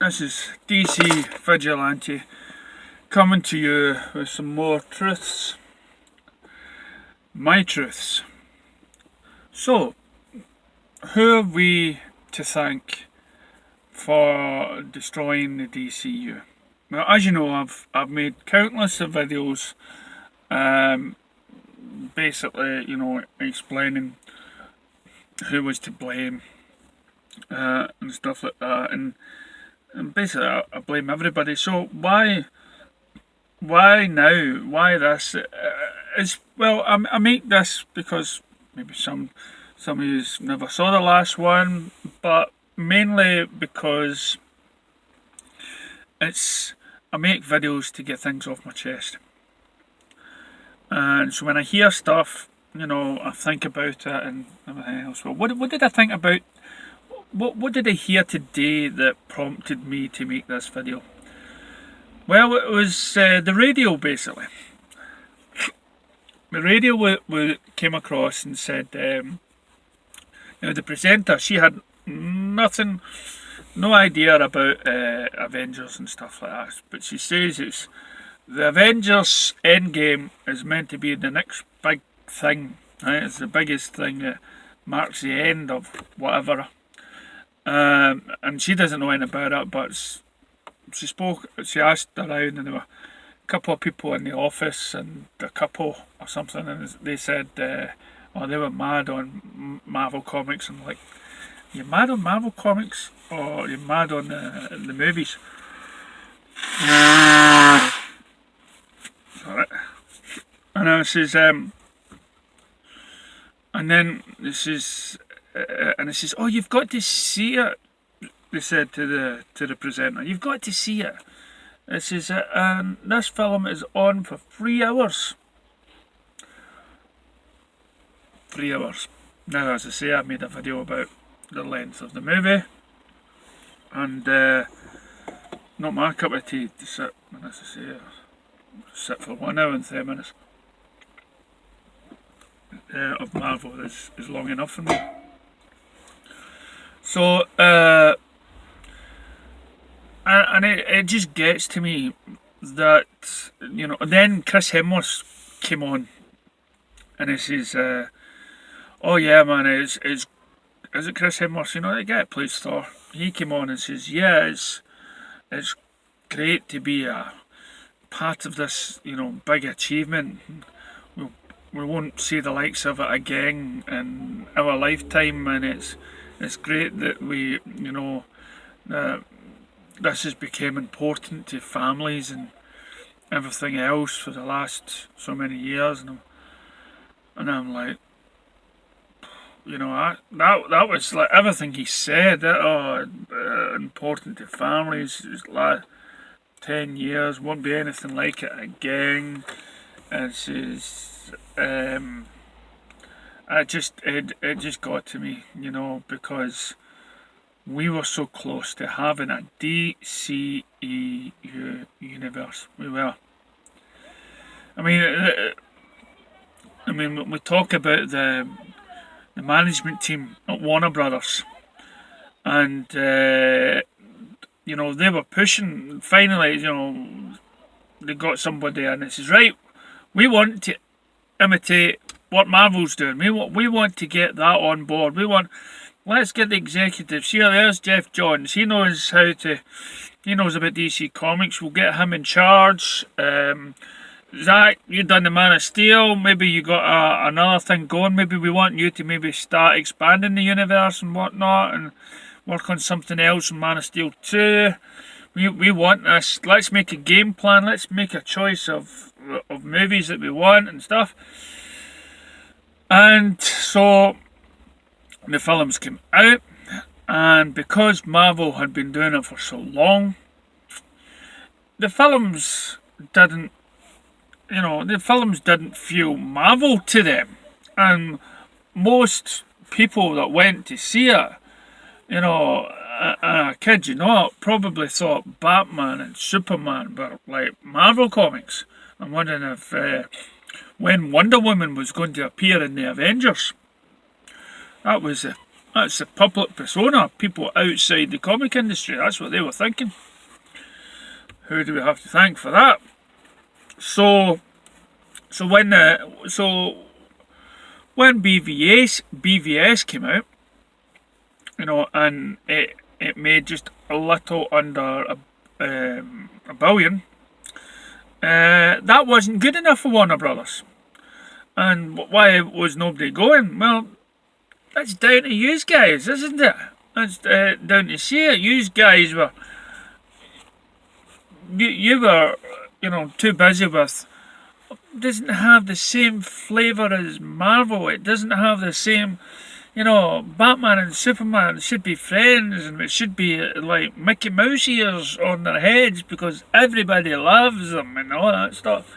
This is DC Vigilante coming to you with some more truths. My truths. So, who have we to thank for destroying the DCU? Well, as you know, I've made countless of videos, basically, explaining who was to blame and stuff like that, and basically I blame everybody. So why now? Why this? I make this because maybe some of you never saw the last one, but mainly because I make videos to get things off my chest. And so when I hear stuff, I think about it and everything else. Well, what did I think about? What did I hear today that prompted me to make this video? Well, it was the radio, basically. The radio came across and said, the presenter, she had no idea about Avengers and stuff like that, but she says the Avengers Endgame is meant to be the next big thing, right? It's the biggest thing that marks the end of whatever. And she doesn't know anything about it, but she asked around, and there were a couple of people in the office and a couple or something, and they said, they were mad on Marvel Comics. And like, you're mad on Marvel Comics, or you're mad on the movies? Sorry. And I says, and then this is. And it says, "Oh, you've got to see it." They said to the presenter, "You've got to see it." It says, "And this film is on for 3 hours." 3 hours. Now, as I say, I made a video about the length of the movie, and not my cup of tea to sit. And as I say, sit for 1 hour and 30 minutes of Marvel is long enough for me. So, and it just gets to me that, then Chris Hemsworth came on, and he says, "Oh yeah, man, is it Chris Hemsworth? The guy that plays Thor." He came on and says, "Yeah, it's great to be a part of this, big achievement. We won't see the likes of it again in our lifetime, and it's great that we, this has become important to families and everything else for the last so many years." And I'm like, that was like everything he said. Important to families. It's like 10 years, won't be anything like it again. And it's it just got to me, because we were so close to having a DCEU universe. We were. I mean, we talk about the management team at Warner Brothers, and they were pushing. Finally, they got somebody, and it says, "Right, we want to imitate what Marvel's doing. We want to get that on board. Let's get the executives here. There's Jeff Johns. He knows about DC Comics. We'll get him in charge. Zach, you done the Man of Steel. Maybe you got another thing going. Maybe we want you to maybe start expanding the universe and whatnot, and work on something else in Man of Steel 2. We want this. Let's make a game plan. Let's make a choice of movies that we want and stuff." And so the films came out, and because Marvel had been doing it for so long, the films didn't feel Marvel to them. And most people that went to see it, I kid you not, probably thought Batman and Superman were like Marvel comics. I'm wondering if when Wonder Woman was going to appear in the Avengers, that was That's the public persona, people outside the comic industry. That's what they were thinking. Who do we have to thank for that? So when BVS came out, and it made just a little under a billion. That wasn't good enough for Warner Brothers. And why was nobody going? Well, that's down to you guys, isn't it? That's down to see it. You guys were, you were, too busy with. It doesn't have the same flavour as Marvel. It doesn't have the same, Batman and Superman should be friends, and it should be like Mickey Mouse ears on their heads because everybody loves them and all that stuff.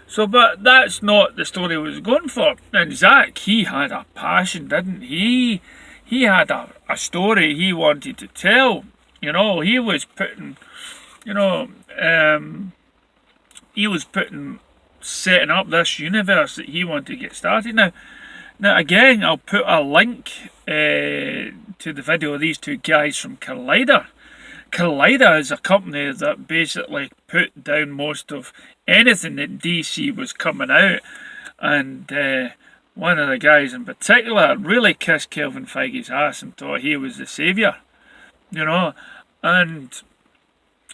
So, but that's not the story he was going for. And Zack, he had a passion, didn't he? He had a story he wanted to tell. He was putting, setting up this universe that he wanted to get started. Now again, I'll put a link to the video of these two guys from Collider. Collider is a company that basically put down most of anything that DC was coming out, and one of the guys in particular really kissed Kevin Feige's ass and thought he was the saviour, and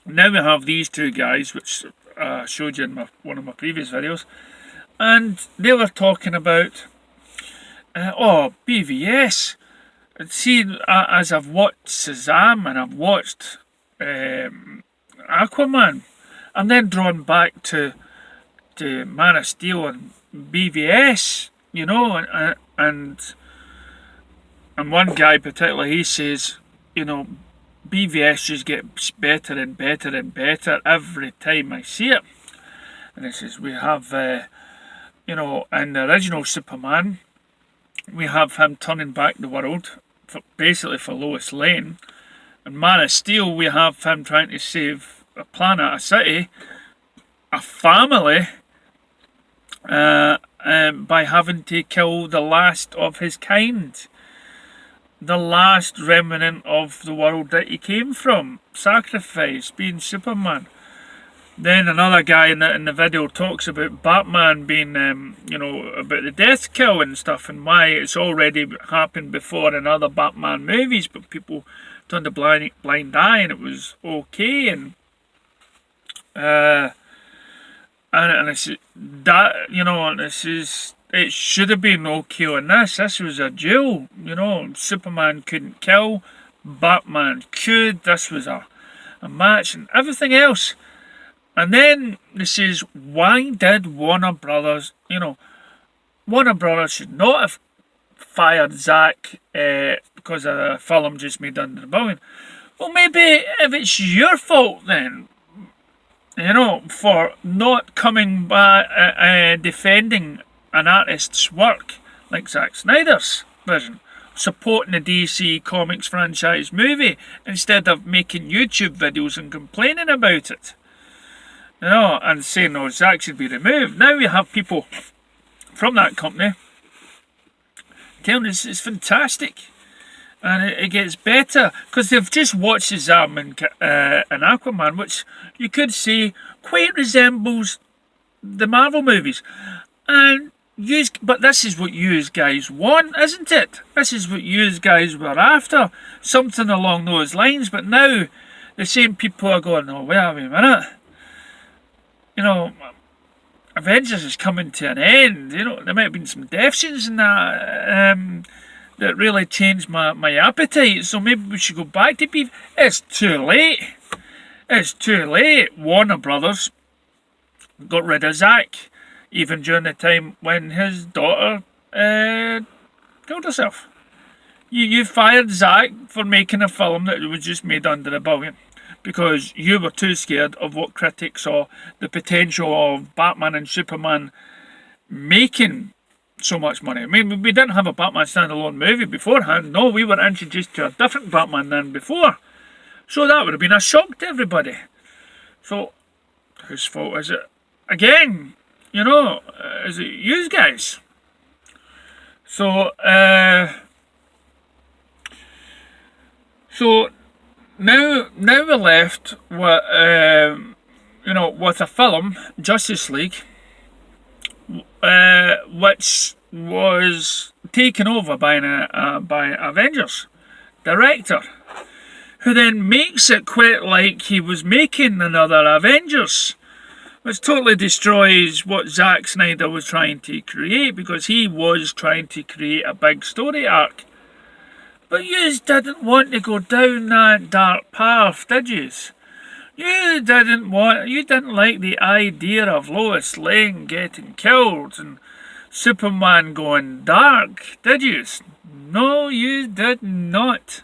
now we have these two guys, which I showed you in one of my previous videos, and they were talking about BVS. See, as I've watched Shazam and I've watched Aquaman, I'm then drawn back to Man of Steel and BVS, and one guy particularly, he says, BVS just gets better and better and better every time I see it. And it says we have, in the original Superman, we have him turning back the world, basically for Lois Lane. In Man of Steel, we have him trying to save a planet, a city, a family, by having to kill the last of his kind. The last remnant of the world that he came from. Sacrifice, being Superman. Then another guy in the video talks about Batman being, about the death kill and stuff, and why it's already happened before in other Batman movies, but people turned a blind eye and it was okay, and it's that, it should have been okay on this. This was a duel, Superman couldn't kill, Batman could. This was a match and everything else. And then this is, why did Warner Brothers, Warner Brothers should not have fired Zack because a film just made under the billion. Well, maybe if it's your fault then, for not coming back, defending an artist's work like Zack Snyder's version, supporting the DC Comics franchise movie instead of making YouTube videos and complaining about it. And saying, no, Zack should be removed. Now we have people from that company telling us it's fantastic. And it gets better. Because they've just watched Shazam and Aquaman, which you could say quite resembles the Marvel movies. But this is what you guys want, isn't it? This is what you guys were after. Something along those lines. But now the same people are going, oh, wait a minute. Avengers is coming to an end. There might have been some death scenes in that that really changed my appetite. So maybe we should go back to beef. It's too late. It's too late. Warner Brothers got rid of Zack, even during the time when his daughter killed herself. You fired Zack for making a film that was just made under $1 billion. Because you were too scared of what critics saw, the potential of Batman and Superman making so much money. I mean, we didn't have a Batman standalone movie beforehand. No, we were introduced to a different Batman than before. So that would have been a shock to everybody. So, whose fault is it? Again, is it you guys? So, So now we're left with with a film, Justice League, which was taken over by Avengers director, who then makes it quite like he was making another Avengers, which totally destroys what Zack Snyder was trying to create, because he was trying to create a big story arc. But you didn't want to go down that dark path, did you? You didn't like the idea of Lois Lane getting killed and Superman going dark, did you? No, you did not.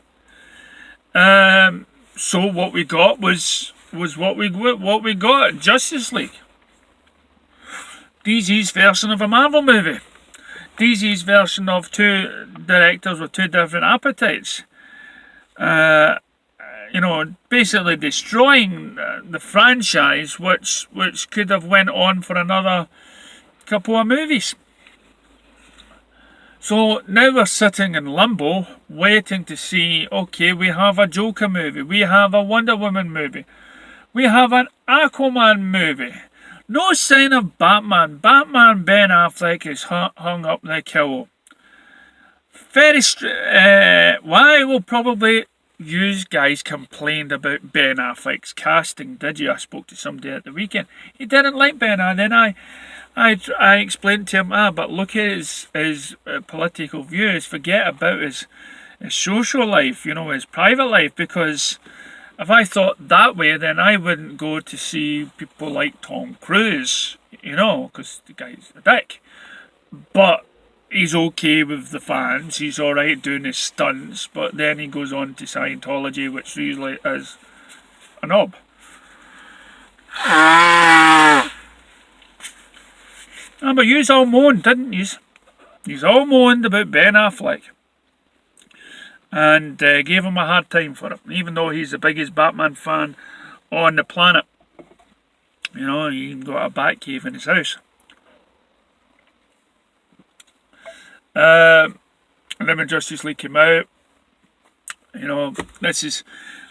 So what we got was what we got, Justice League. DC's version of a Marvel movie. DC's version of two directors with two different appetites. Basically destroying the franchise, which could have went on for another couple of movies. So now we're sitting in limbo, waiting to see, okay, we have a Joker movie, we have a Wonder Woman movie, we have an Aquaman movie. No sign of Batman. Ben Affleck is hung up like hell. Why will probably you guys complained about Ben Affleck's casting, did you? I spoke to somebody at the weekend. He didn't like Ben, and then I explained to him, but look at his political views. Forget about his social life, his private life, because if I thought that way, then I wouldn't go to see people like Tom Cruise, because the guy's a dick. But he's okay with the fans, he's alright doing his stunts, but then he goes on to Scientology, which usually is a knob. But yous all moaned, didn't yous? Yous all moaned about Ben Affleck. And gave him a hard time for it, even though he's the biggest Batman fan on the planet. He even got a Batcave in his house. And then when Justice League came out, this is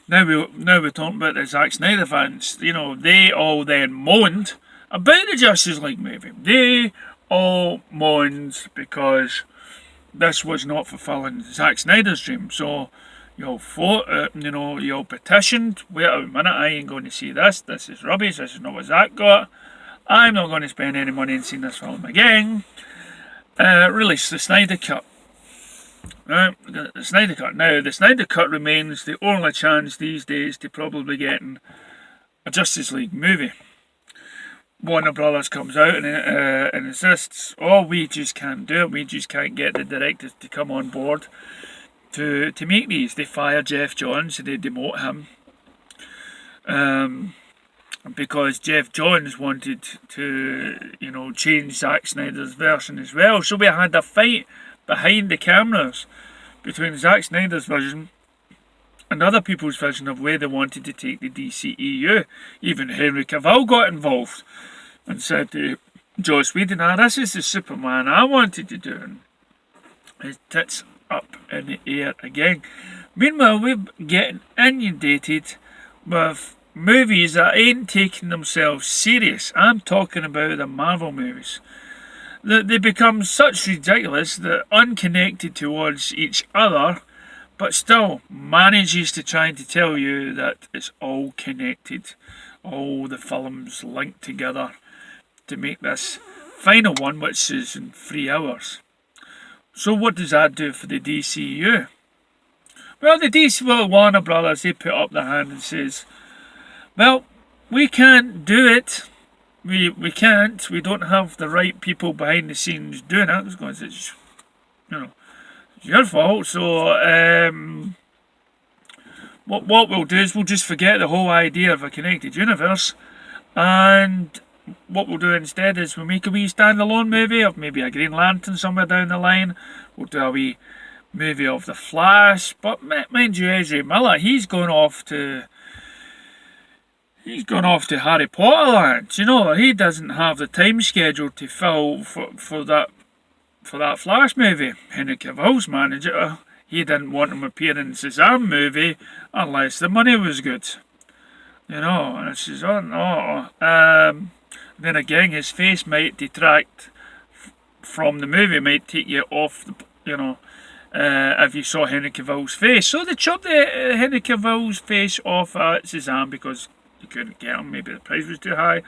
now we're talking about the Zack Snyder fans. They all then moaned about the Justice League movie. They all moaned because this was not fulfilling Zack Snyder's dream. So you all fought, you all petitioned. Wait a minute, I ain't going to see this. This is rubbish. This is not what Zack got. I'm not going to spend any money in seeing this film again. Release the Snyder Cut. The Snyder Cut. Now, the Snyder Cut remains the only chance these days to probably getting a Justice League movie. Warner Brothers comes out and insists, we just can't do it. We just can't get the directors to come on board to make these. They fire Jeff Johns and they demote him. Because Jeff Johns wanted to, change Zack Snyder's version as well. So we had a fight behind the cameras between Zack Snyder's vision and other people's vision of where they wanted to take the DCEU. Even Henry Cavill got involved and said to Joss Whedon, this is the Superman I wanted to do. And his tits up in the air again. Meanwhile, we're getting inundated with movies that ain't taking themselves serious. I'm talking about the Marvel movies. They become such ridiculous that unconnected towards each other, but still manages to try to tell you that it's all connected. All the films linked together to make this final one, which is in 3 hours. So what does that do for the DCU? Well, Warner Brothers, they put up their hand and says, well, we can't do it. We can't. We don't have the right people behind the scenes doing it. It's your fault. So what we'll do is we'll just forget the whole idea of a connected universe, and what we'll do instead is we'll make a wee standalone movie of maybe a Green Lantern somewhere down the line. We'll do a wee movie of the Flash. But mind you, Ezra Miller, he's gone off to Harry Potter land. He doesn't have the time schedule to fill for that Flash movie. Henry Cavill's manager, he didn't want him appearing in the Shazam movie unless the money was good. You know, and it says, oh no. Then again, his face might detract from the movie, might take you off, if you saw Henry Cavill's face. So they chopped Henry Cavill's face off Shazam because you couldn't get him. Maybe the price was too high,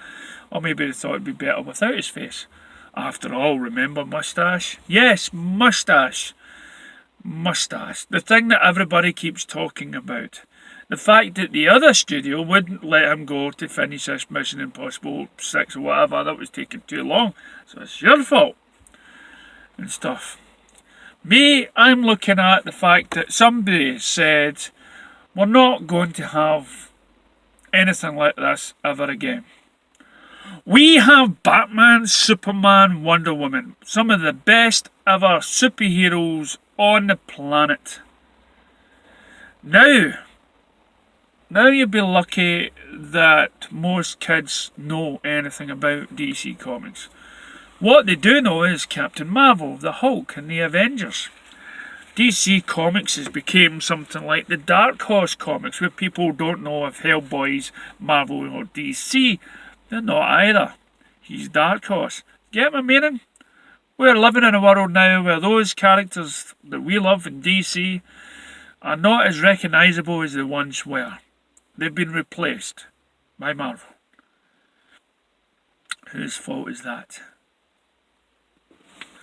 or maybe they thought it'd be better without his face. After all, remember moustache? Yes, moustache. Moustache. The thing that everybody keeps talking about. The fact that the other studio wouldn't let him go to finish this Mission Impossible 6 or whatever, that was taking too long. So it's your fault. And stuff. Me, I'm looking at the fact that somebody said, we're not going to have anything like this ever again. We have Batman, Superman, Wonder Woman. Some of the best ever superheroes on the planet. Now you'd be lucky that most kids know anything about DC Comics. What they do know is Captain Marvel, the Hulk, and the Avengers. DC Comics has become something like the Dark Horse Comics, where people don't know if Hellboy's Marvel or DC. They're not either. He's Dark Horse. Get my meaning? We're living in a world now where those characters that we love in DC are not as recognisable as they once were. They've been replaced by Marvel. Whose fault is that?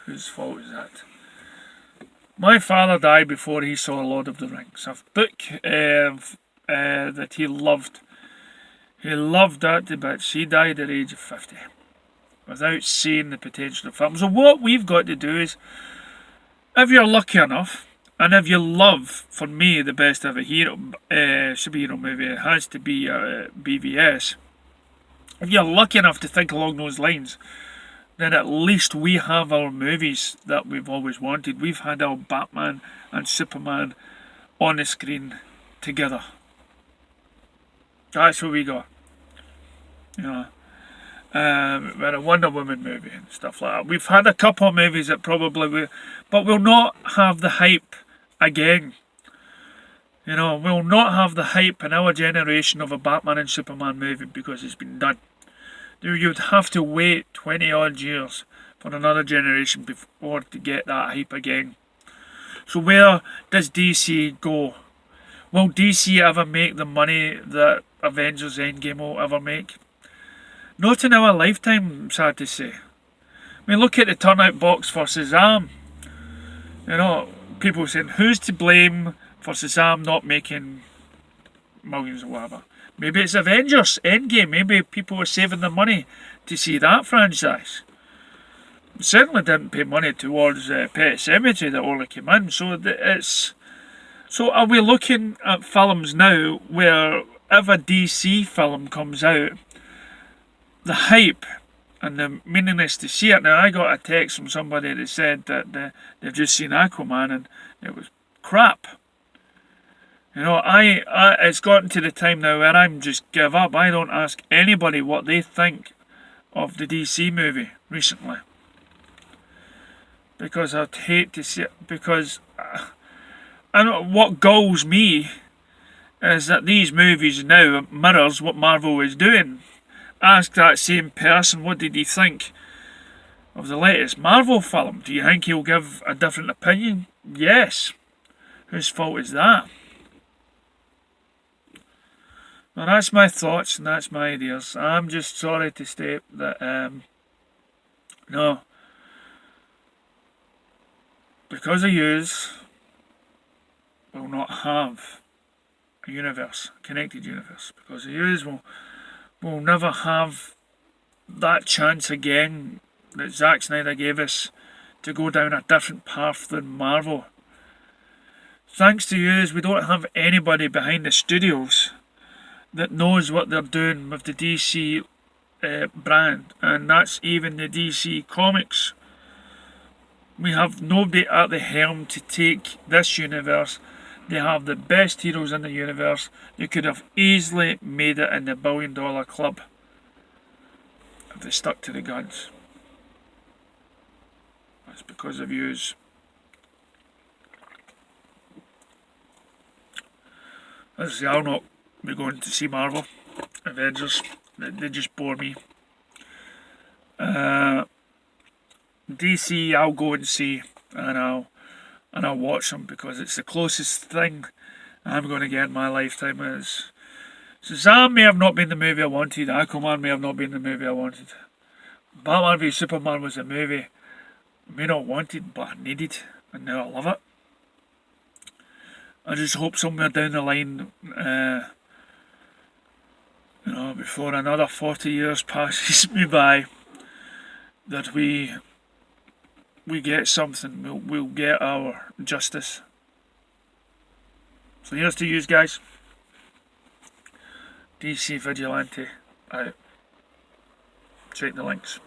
Whose fault is that? My father died before he saw Lord of the Rings, a book that he loved. He loved that to bits. He died at the age of 50 without seeing the potential of film. So what we've got to do is, if you're lucky enough, and if you love, for me, the best ever superhero movie, it has to be BVS. If you're lucky enough to think along those lines, then at least we have our movies that we've always wanted. We've had our Batman and Superman on the screen together. That's what we got. We had a Wonder Woman movie and stuff like that. We've had a couple of movies that probably will, but we'll not have the hype again. We'll not have the hype in our generation of a Batman and Superman movie because it's been done. You'd have to wait 20 odd years for another generation before to get that hype again. So where does DC go? Will DC ever make the money that Avengers Endgame will ever make? Not in our lifetime, sad to say. I mean, look at the turnout box for Shazam. People saying, who's to blame for Shazam not making millions or whatever? Maybe it's Avengers Endgame. Maybe people are saving their money to see that franchise. Certainly didn't pay money towards Pet Sematary that only came in. So are we looking at films now where if a DC film comes out, the hype and the meaningless to see it? Now, I got a text from somebody that said that they've just seen Aquaman and it was crap. It's gotten to the time now where I'm just give up. I don't ask anybody what they think of the DC movie recently. Because I'd hate to see it. Because what galls me is that these movies now mirrors what Marvel is doing. Ask that same person, what did he think of the latest Marvel film? Do you think he'll give a different opinion? Yes. Whose fault is that? Well, that's my thoughts and that's my ideas. I'm just sorry to state that, no. Because of yous, we'll not have a universe, a connected universe. Because of yous, we'll never have that chance again that Zack Snyder gave us to go down a different path than Marvel. Thanks to yous, we don't have anybody behind the studios that knows what they're doing with the DC brand, and that's even the DC Comics. We have nobody at the helm to take this universe. They have the best heroes in the universe. They could have easily made it in the $1 billion club if they stuck to the guns. That's because of yous. As I say, I'll not be going to see Marvel Avengers. They just bore me. DC, I'll go and see, and I'll watch them because it's the closest thing I'm going to get in my lifetime. Is Shazam may have not been the movie I wanted. Aquaman may have not been the movie I wanted. Batman v Superman was a movie I may not wanted, but I needed, and now I love it. I just hope somewhere down the line, before another 40 years passes me by, that we get something. We'll get our justice. So here's to you guys. DC Vigilante out. Check the links.